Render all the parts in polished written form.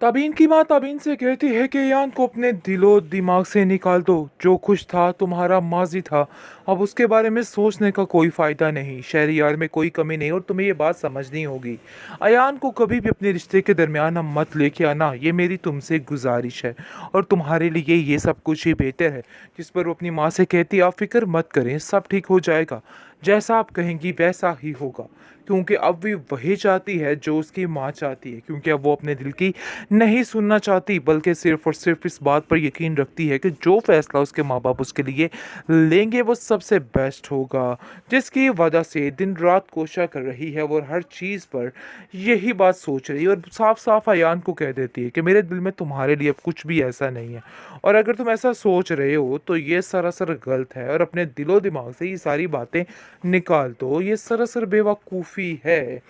तबीन की माँ तबीन से कहती है कि यान को अपने दिलो दिमाग से निकाल दो। जो कुछ था तुम्हारा माजी था, अब उसके बारे में सोचने का कोई फ़ायदा नहीं। शहरियार में कोई कमी नहीं और तुम्हें ये बात समझनी होगी। अयान को कभी भी अपने रिश्ते के दरमियान हम मत लेके आना, ये मेरी तुमसे गुजारिश है। और तुम्हारे लिए ये सब कुछ ही बेहतर है। जिस पर वो अपनी माँ से कहती आप फिक्र मत करें, सब ठीक हो जाएगा। जैसा आप कहेंगी वैसा ही होगा। क्योंकि अब भी वही चाहती है जो उसकी माँ चाहती है, क्योंकि अब वो अपने दिल की नहीं सुनना चाहती, बल्कि सिर्फ और सिर्फ इस बात पर यकीन रखती है कि जो फैसला उसके माँ बाप उसके लिए लेंगे वो सबसे बेस्ट होगा। जिसकी वजह से दिन रात कोशिश कर रही है वो हर चीज़ पर यही बात सोच रही है और साफ साफ अयान को कह देती है कि मेरे दिल में तुम्हारे लिए अब कुछ भी ऐसा नहीं है। और अगर तुम ऐसा सोच रहे हो तो ये सरासर गलत है और अपने दिलो दिमाग से ये सारी बातें निकाल दो, ये सरासर बेवकूफ़ी है।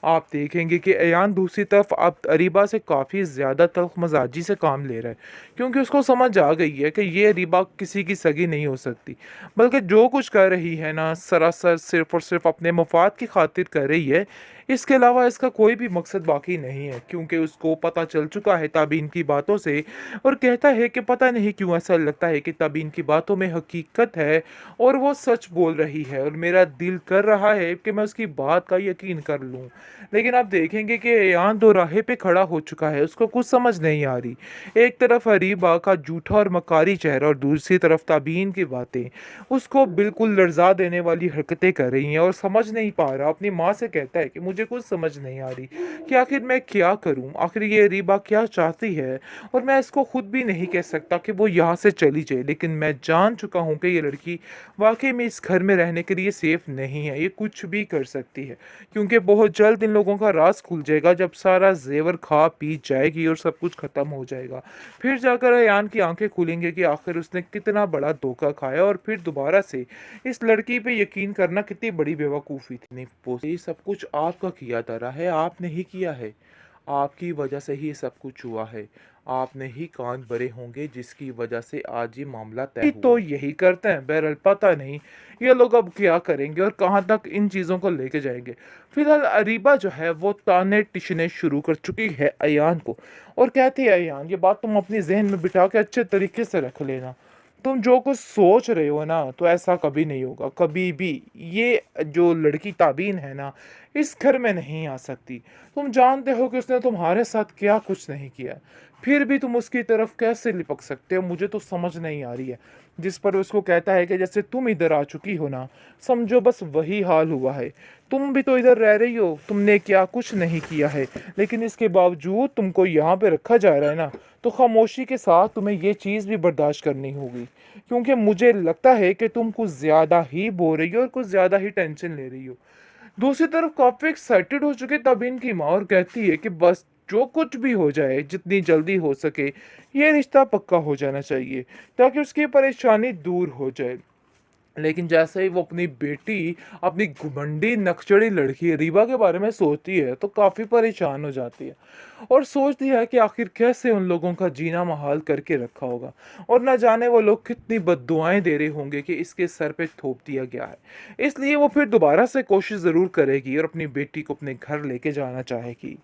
आप देखेंगे कि अयान दूसरी तरफ अब अरीबा से काफ़ी ज़्यादा तल्ख़ मज़ाजी से काम ले रहा है, क्योंकि उसको समझ आ गई है कि ये अरीबा किसी की सगी नहीं हो सकती, बल्कि जो कुछ कर रही है ना सरासर सिर्फ़ और सिर्फ़ अपने मफ़ाद की खातिर कर रही है। इसके अलावा इसका कोई भी मकसद बाकी नहीं है, क्योंकि उसको पता चल चुका है ताबीन की बातों से। और कहता है कि पता नहीं क्यों ऐसा लगता है कि ताबीन की बातों में हकीकत है और वो सच बोल रही है और मेरा दिल कर रहा है कि मैं उसकी बात का यकीन कर लूँ। लेकिन आप देखेंगे कि ऐयान दो राहे पे खड़ा हो चुका है, उसको कुछ समझ नहीं आ रही। एक तरफ अरीबा का झूठा और मकारी चेहरा और दूसरी तरफ ताबीन की बातें उसको बिल्कुल लर्जा देने वाली हरकतें कर रही हैं और समझ नहीं पा रहा। अपनी माँ से कहता है कि मुझे कुछ समझ नहीं आ रही कि आखिर मैं क्या करूँ, आखिर ये अरीबा क्या चाहती है। और मैं इसको खुद भी नहीं कह सकता कि वो यहाँ से चली जाए, लेकिन मैं जान चुका हूँ कि ये लड़की वाकई में इस घर में रहने के लिए सेफ नहीं है, ये कुछ भी कर सकती है। क्योंकि बहुत जल्द इन लोगों का राज खुल जाएगा, जब सारा जेवर खा पी जाएगी और सब कुछ खत्म हो जाएगा। फिर जाकर अयान की आंखें खुलेंगे कि आखिर उसने कितना बड़ा धोखा खाया और फिर दोबारा से इस लड़की पे यकीन करना कितनी बड़ी बेवकूफ़ी थी। नहीं पोस्ट, ये सब कुछ आपका किया धरा है, आपने ही किया है। आपकी वजह से ही ये सब कुछ हुआ है। आपने ही कान भरे होंगे जिसकी वजह से आज ये मामला तय हुआ। तो यही करते हैं, बहरहाल पता नहीं ये लोग अब क्या करेंगे और कहाँ तक इन चीज़ों को लेके जाएंगे। फिलहाल अरीबा जो है वो ताने टिशने शुरू कर चुकी है अयान को और कहती है अयान ये बात तुम अपनी जहन में बिठा के अच्छे तरीके से रख लेना। तुम जो कुछ सोच रहे हो ना तो ऐसा कभी नहीं होगा, कभी भी। ये जो लड़की ताबीन है ना इस घर में नहीं आ सकती। तुम जानते हो कि उसने तुम्हारे साथ क्या कुछ नहीं किया, फिर भी तुम उसकी तरफ कैसे लिपक सकते हो, मुझे तो समझ नहीं आ रही है। जिस पर उसको कहता है कि जैसे तुम इधर आ चुकी हो ना, समझो बस वही हाल हुआ है। तुम भी तो इधर रह रही हो, तुमने क्या कुछ नहीं किया है, लेकिन इसके बावजूद तुमको यहाँ पे रखा जा रहा है ना, तो खामोशी के साथ तुम्हें ये चीज़ भी बर्दाश्त करनी होगी। क्योंकि मुझे लगता है कि तुम कुछ ज़्यादा ही बोल रही हो और कुछ ज़्यादा ही टेंशन ले रही हो। दूसरी तरफ काफ़ी एक्साइटेड हो चुके तबीन की माँ और कहती है कि बस जो कुछ भी हो जाए जितनी जल्दी हो सके ये रिश्ता पक्का हो जाना चाहिए, ताकि उसकी परेशानी दूर हो जाए। लेकिन जैसे ही वो अपनी बेटी, अपनी घुमंडी नकचड़ी लड़की रीवा के बारे में सोचती है तो काफ़ी परेशान हो जाती है और सोचती है कि आखिर कैसे उन लोगों का जीना महाल करके रखा होगा और ना जाने वो लोग कितनी बद्दुआएं दे रहे होंगे कि इसके सर पे थोप दिया गया है। इसलिए वो फिर दोबारा से कोशिश ज़रूर करेगी और अपनी बेटी को अपने घर लेके जाना चाहेगी।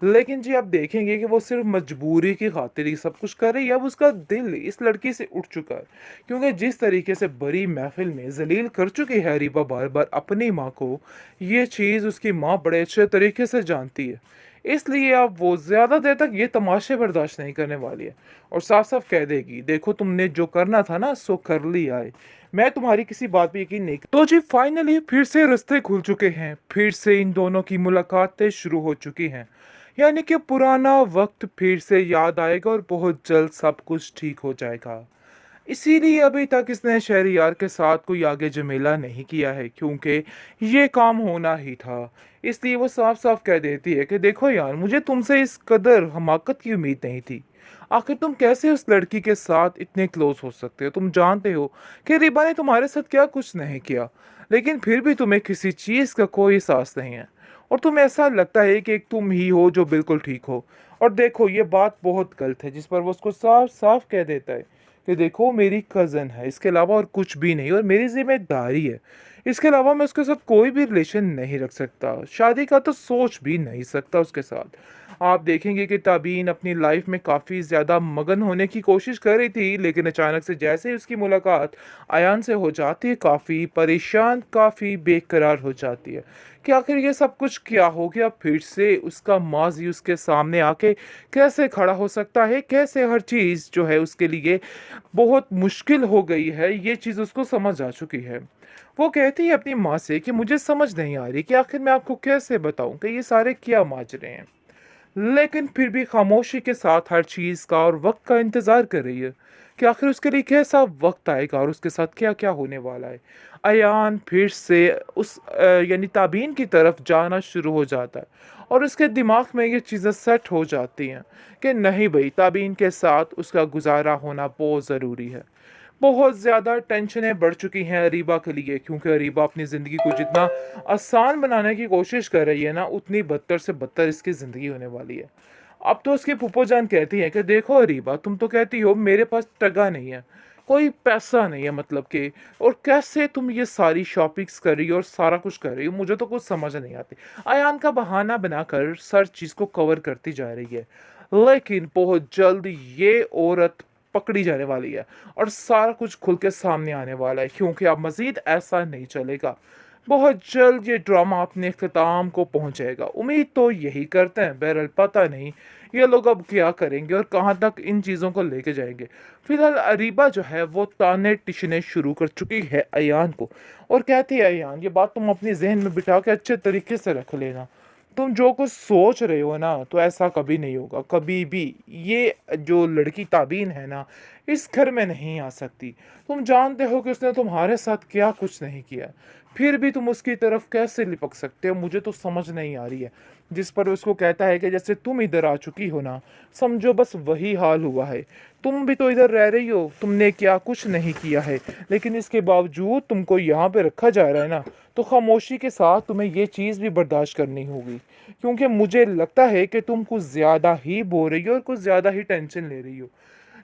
लेकिन जी आप देखेंगे कि वो सिर्फ मजबूरी की खातिर ही सब कुछ कर रही है। अब उसका दिल इस लड़की से उठ चुका है, क्योंकि जिस तरीके से बड़ी महफिल में जलील कर चुकी है रीबा बार बार अपनी माँ को, ये चीज़ उसकी माँ बड़े अच्छे तरीके से जानती है। इसलिए अब वो ज़्यादा देर तक ये तमाशे बर्दाश्त नहीं करने वाली है और साफ साफ कह देगी देखो तुमने जो करना था ना सो कर लिया है, मैं तुम्हारी किसी बात पे यकीन नहीं। तो जी फाइनली फिर से रास्ते खुल चुके हैं, फिर से इन दोनों की मुलाकातें शुरू हो चुकी हैं। यानी कि पुराना वक्त फिर से याद आएगा और बहुत जल्द सब कुछ ठीक हो जाएगा। इसीलिए अभी तक इसने शहरयार के साथ कोई आगे झमेला नहीं किया है, क्योंकि ये काम होना ही था। इसलिए वो साफ साफ कह देती है कि देखो यार मुझे तुमसे इस कदर हमाकत की उम्मीद नहीं थी। आखिर तुम कैसे उस लड़की के साथ इतने क्लोज हो सकते हो, तुम जानते हो कि रिबा ने तुम्हारे साथ क्या कुछ नहीं किया, लेकिन फिर भी तुम्हें किसी चीज़ का कोई एहसास नहीं है और तुम्हें ऐसा लगता है कि एक तुम ही हो जो बिल्कुल ठीक हो। और देखो ये बात बहुत गलत है, जिस पर वो उसको साफ साफ कह देता है कि देखो मेरी कज़न है, इसके अलावा और कुछ भी नहीं और मेरी ज़िम्मेदारी है। इसके अलावा मैं उसके साथ कोई भी रिलेशन नहीं रख सकता, शादी का तो सोच भी नहीं सकता उसके साथ। आप देखेंगे कि ताबीन अपनी लाइफ में काफ़ी ज़्यादा मगन होने की कोशिश कर रही थी, लेकिन अचानक से जैसे ही उसकी मुलाकात अयान से हो जाती है, काफ़ी परेशान, काफ़ी बेकरार हो जाती है कि आखिर ये सब कुछ क्या हो गया। फिर से उसका माज़ी उसके सामने आके कैसे खड़ा हो सकता है, कैसे हर चीज़ जो है उसके लिए बहुत मुश्किल हो गई है, ये चीज़ उसको समझ आ चुकी है। वो कहती है अपनी माँ से कि मुझे समझ नहीं आ रही कि आखिर मैं आपको कैसे बताऊँ कि ये सारे क्या माजरे हैं। लेकिन फिर भी खामोशी के साथ हर चीज़ का और वक़्त का इंतज़ार कर रही है कि आखिर उसके लिए कैसा वक़्त आएगा और उसके साथ क्या-क्या होने वाला है। अयान फिर से उस यानी ताबीन की तरफ जाना शुरू हो जाता है और उसके दिमाग में ये चीज़ें सेट हो जाती हैं कि नहीं भई, ताबीन के साथ उसका गुज़ारा होना बहुत ज़रूरी है। बहुत ज़्यादा टेंशनें बढ़ चुकी हैं अरीबा के लिए, क्योंकि अरीबा अपनी ज़िंदगी को जितना आसान बनाने की कोशिश कर रही है ना, उतनी बदतर से बदतर इसकी ज़िंदगी होने वाली है। अब तो उसकी फूफो जान कहती हैं कि देखो अरीबा, तुम तो कहती हो मेरे पास टका नहीं है, कोई पैसा नहीं है मतलब कि, और कैसे तुम ये सारी शॉपिंग्स कर रही हो और सारा कुछ कर रही हो, मुझे तो कुछ समझ नहीं आती। अयान का बहाना बनाकर हर चीज़ को कवर करती जा रही है। लेकिन बहुत जल्द ये औरत पकड़ी जाने वाली है और सारा कुछ खुल के सामने आने वाला है, क्योंकि अब मज़ीद ऐसा नहीं चलेगा। बहुत जल्द ये ड्रामा अपने इख्तिताम को पहुंचेगा। उम्मीद तो यही करते हैं, बहरहाल पता नहीं ये लोग अब क्या करेंगे और कहाँ तक इन चीज़ों को लेके जाएंगे। फिलहाल अरीबा जो है वो ताने टिशने शुरू कर चुकी है अयान को और कहती है अयान, ये बात तुम अपनी जहन में बिठा के अच्छे तरीके से रख लेना। तुम जो कुछ सोच रहे हो ना, तो ऐसा कभी नहीं होगा, कभी भी। ये जो लड़की ताबीन है ना, इस घर में नहीं आ सकती। तुम जानते हो कि उसने तुम्हारे साथ क्या कुछ नहीं किया, फिर भी तुम उसकी तरफ कैसे लिपक सकते हो, मुझे तो समझ नहीं आ रही है। जिस पर उसको कहता है कि जैसे तुम इधर आ चुकी हो ना, समझो बस वही हाल हुआ है। तुम भी तो इधर रह रही हो, तुमने क्या कुछ नहीं किया है, लेकिन इसके बावजूद तुमको यहाँ पे रखा जा रहा है ना, तो खामोशी के साथ तुम्हें ये चीज़ भी बर्दाश्त करनी होगी, क्योंकि मुझे लगता है कि तुम कुछ ज़्यादा ही बोल रही हो और कुछ ज़्यादा ही टेंशन ले रही हो।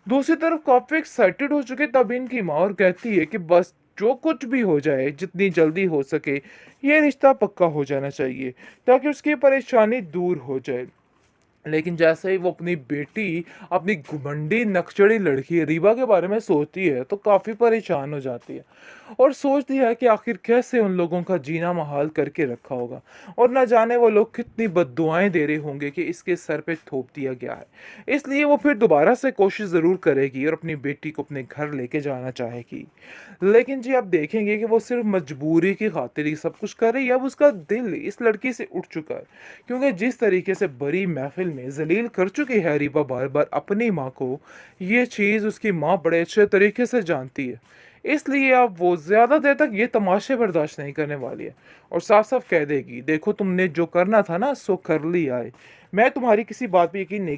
दूसरी तरफ काफ़ी एक्साइटेड हो चुके तब इनकी माँ और कहती है कि बस जो कुछ भी हो जाए, जितनी जल्दी हो सके ये रिश्ता पक्का हो जाना चाहिए, ताकि उसकी परेशानी दूर हो जाए। लेकिन जैसे ही वो अपनी बेटी, अपनी घुमंडी नकचड़ी लड़की रीबा के बारे में सोचती है, तो काफ़ी परेशान हो जाती है और सोचती है कि आखिर कैसे उन लोगों का जीना महाल करके रखा होगा और ना जाने वो लोग कितनी बद्दुआएं दे रहे होंगे कि इसके सर पे थोप दिया गया है। इसलिए वो फिर दोबारा से कोशिश ज़रूर करेगी और अपनी बेटी को अपने घर लेके जाना चाहेगी। लेकिन जी आप देखेंगे कि वो सिर्फ मजबूरी की खातिर ही सब कुछ कर रही है। अब उसका दिल इस लड़की से उठ चुका है, क्योंकि जिस तरीके से बड़ी महफिल में जलील कर चुकी है रीबा बार बार अपनी माँ को, ये चीज़ उसकी माँ बड़े अच्छे तरीके से जानती है। इसलिए अब वो ज़्यादा देर तक ये तमाशे बर्दाश्त नहीं करने वाली है और साफ साफ कह देगी, देखो तुमने जो करना था ना सो कर लिया है, मैं तुम्हारी किसी बात पे यकीन नहीं